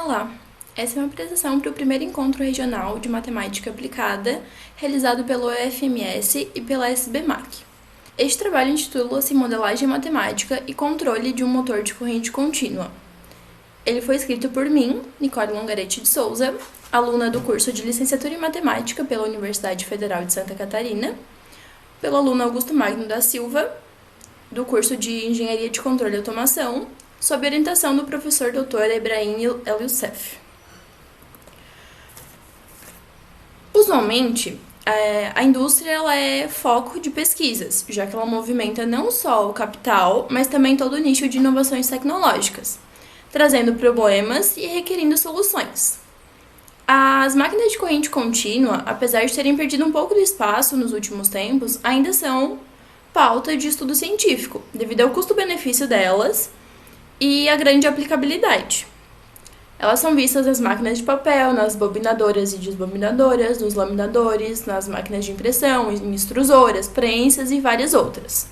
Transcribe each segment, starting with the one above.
Olá, essa é uma apresentação para o primeiro encontro regional de matemática aplicada, realizado pelo UFMS e pela SBMAC. Este trabalho intitula-se Modelagem Matemática e Controle de um Motor de Corrente Contínua. Ele foi escrito por mim, Nicole Longaretti de Souza, aluna do curso de Licenciatura em Matemática pela Universidade Federal de Santa Catarina, pelo aluno Augusto Magno da Silva, do curso de Engenharia de Controle e Automação, sob orientação do professor Dr. Ebrahim El Youssef. Usualmente, a indústria ela é foco de pesquisas, já que ela movimenta não só o capital, mas também todo o nicho de inovações tecnológicas, trazendo problemas e requerindo soluções. As máquinas de corrente contínua, apesar de terem perdido um pouco do espaço nos últimos tempos, ainda são pauta de estudo científico, devido ao custo-benefício delas e a grande aplicabilidade. Elas são vistas nas máquinas de papel, nas bobinadoras e desbobinadoras, nos laminadores, nas máquinas de impressão, em extrusoras, prensas e várias outras.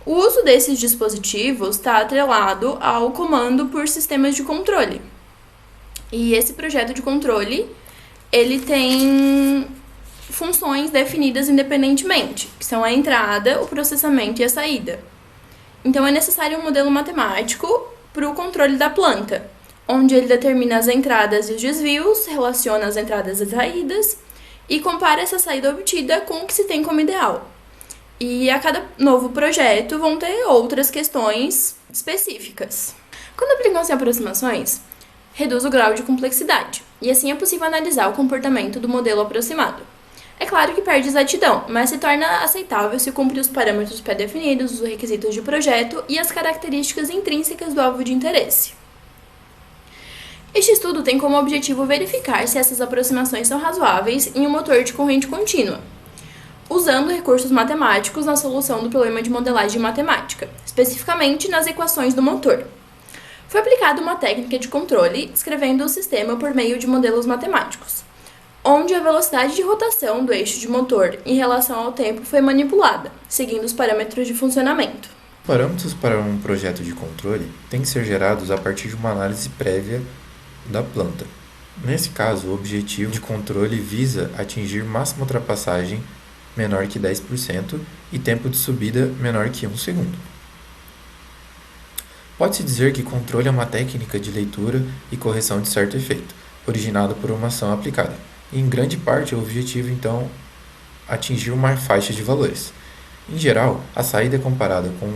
O uso desses dispositivos está atrelado ao comando por sistemas de controle. E esse projeto de controle, ele tem funções definidas independentemente, que são a entrada, o processamento e a saída. Então, é necessário um modelo matemático para o controle da planta, onde ele determina as entradas e os desvios, relaciona as entradas e as saídas e compara essa saída obtida com o que se tem como ideal. E a cada novo projeto vão ter outras questões específicas. Quando aplicam-se aproximações, reduz o grau de complexidade, e assim é possível analisar o comportamento do modelo aproximado. É claro que perde exatidão, mas se torna aceitável se cumprir os parâmetros pré-definidos, os requisitos de projeto e as características intrínsecas do alvo de interesse. Este estudo tem como objetivo verificar se essas aproximações são razoáveis em um motor de corrente contínua, usando recursos matemáticos na solução do problema de modelagem matemática, especificamente nas equações do motor. Foi aplicada uma técnica de controle, descrevendo o sistema por meio de modelos matemáticos, onde a velocidade de rotação do eixo de motor em relação ao tempo foi manipulada, seguindo os parâmetros de funcionamento. Parâmetros para um projeto de controle têm que ser gerados a partir de uma análise prévia da planta. Nesse caso, o objetivo de controle visa atingir máxima ultrapassagem menor que 10% e tempo de subida menor que 1 segundo. Pode-se dizer que controle é uma técnica de leitura e correção de certo efeito, originado por uma ação aplicada. E, em grande parte, o objetivo, então, atingir uma faixa de valores. Em geral, a saída é comparada com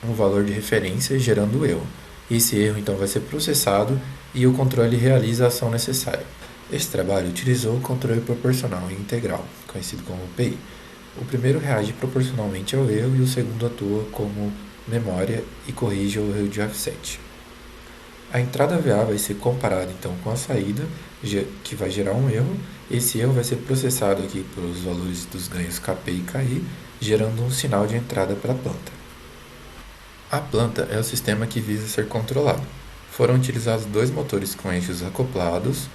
um valor de referência, gerando o erro. Esse erro, então, vai ser processado e o controle realiza a ação necessária. Esse trabalho utilizou o controle proporcional e integral, conhecido como PI. O primeiro reage proporcionalmente ao erro e o segundo atua como memória e corrige o erro de offset. A entrada VA vai ser comparada então com a saída, que vai gerar um erro. Esse erro vai ser processado aqui pelos valores dos ganhos KP e KI, gerando um sinal de entrada para a planta. A planta é o sistema que visa ser controlado. Foram utilizados dois motores com eixos acoplados,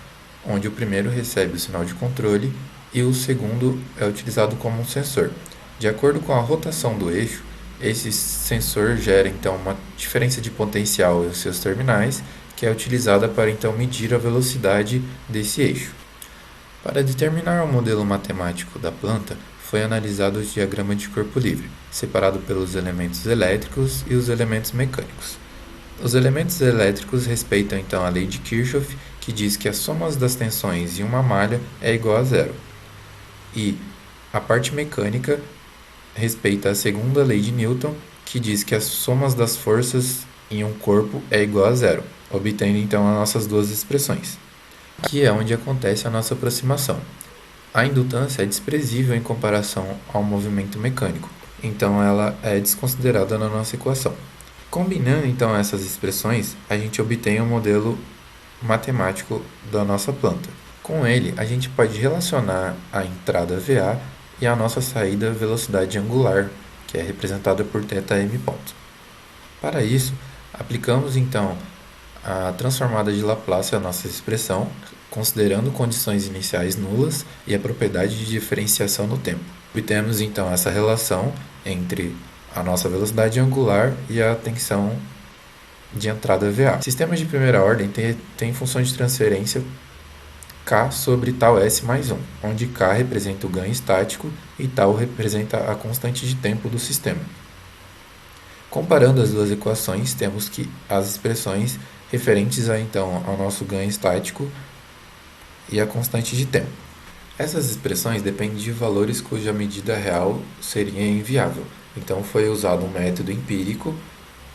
onde o primeiro recebe o sinal de controle e o segundo é utilizado como um sensor. De acordo com a rotação do eixo, esse sensor gera então uma diferença de potencial em seus terminais, que é utilizada para então medir a velocidade desse eixo. Para determinar o modelo matemático da planta, foi analisado o diagrama de corpo livre, separado pelos elementos elétricos e os elementos mecânicos. Os elementos elétricos respeitam então a lei de Kirchhoff, que diz que a soma das tensões em uma malha é igual a zero. E a parte mecânica respeita a segunda lei de Newton, que diz que as somas das forças em um corpo é igual a zero, obtendo então as nossas duas expressões. Aqui é onde acontece a nossa aproximação. A indutância é desprezível em comparação ao movimento mecânico, então ela é desconsiderada na nossa equação. Combinando então essas expressões, a gente obtém um modelo matemático da nossa planta. Com ele, a gente pode relacionar a entrada VA e a nossa saída velocidade angular, que é representada por θm ponto. Para isso, aplicamos então a transformada de Laplace à nossa expressão, considerando condições iniciais nulas e a propriedade de diferenciação no tempo. Obtemos então essa relação entre a nossa velocidade angular e a tensão de entrada VA. Sistemas de primeira ordem têm função de transferência K sobre tal S mais 1, onde K representa o ganho estático e tal representa a constante de tempo do sistema. Comparando as duas equações, temos que as expressões referentes então ao nosso ganho estático e a constante de tempo. Essas expressões dependem de valores cuja medida real seria inviável, então foi usado um método empírico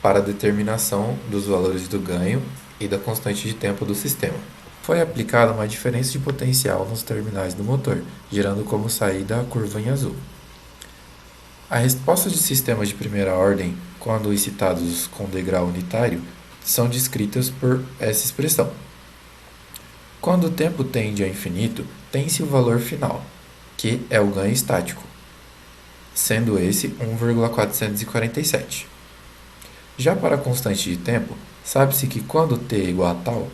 para a determinação dos valores do ganho e da constante de tempo do sistema. Foi aplicada uma diferença de potencial nos terminais do motor, gerando como saída a curva em azul. A resposta de sistemas de primeira ordem, quando excitados com degrau unitário, são descritas por essa expressão. Quando o tempo tende ao infinito, tem-se o valor final, que é o ganho estático, sendo esse 1,447. Já para a constante de tempo, sabe-se que quando t é igual a tal,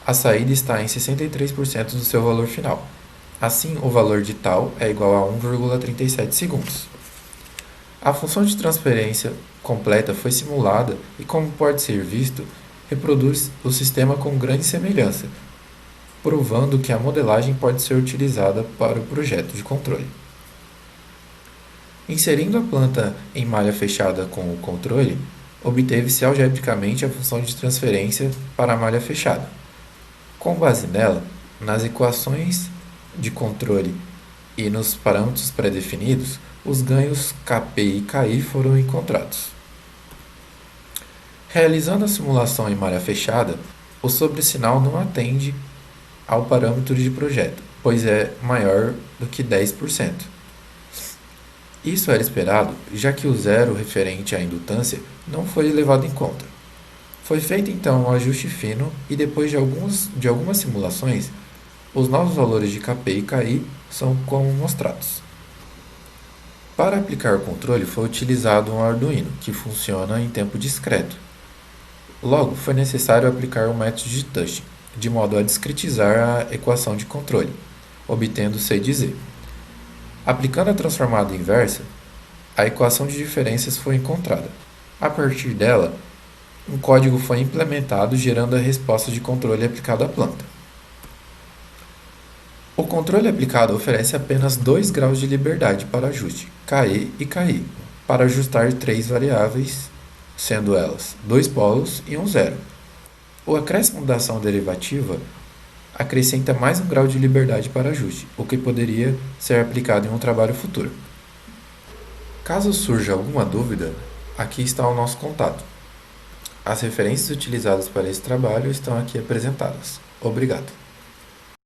a saída está em 63% do seu valor final. Assim, o valor de tal é igual a 1,37 segundos. A função de transferência completa foi simulada e, como pode ser visto, reproduz o sistema com grande semelhança, provando que a modelagem pode ser utilizada para o projeto de controle. Inserindo a planta em malha fechada com o controle, obteve-se algebricamente a função de transferência para a malha fechada. Com base nela, nas equações de controle e nos parâmetros pré-definidos, os ganhos Kp e Ki foram encontrados. Realizando a simulação em malha fechada, o sobressinal não atende ao parâmetro de projeto, pois é maior do que 10%. Isso era esperado, já que o zero referente à indutância não foi levado em conta. Foi feito então um ajuste fino e depois de algumas simulações, os novos valores de Kp e Ki são como mostrados. Para aplicar o controle foi utilizado um Arduino, que funciona em tempo discreto. Logo, foi necessário aplicar o método de touch, de modo a discretizar a equação de controle, obtendo C de Z. Aplicando a transformada inversa, a equação de diferenças foi encontrada. A partir dela, um código foi implementado gerando a resposta de controle aplicada à planta. O controle aplicado oferece apenas 2 graus de liberdade para ajuste, KE e KI, para ajustar 3 variáveis, sendo elas 2 polos e um zero. O acréscimo da ação derivativa acrescenta mais um grau de liberdade para ajuste, o que poderia ser aplicado em um trabalho futuro. Caso surja alguma dúvida, aqui está o nosso contato. As referências utilizadas para esse trabalho estão aqui apresentadas. Obrigado.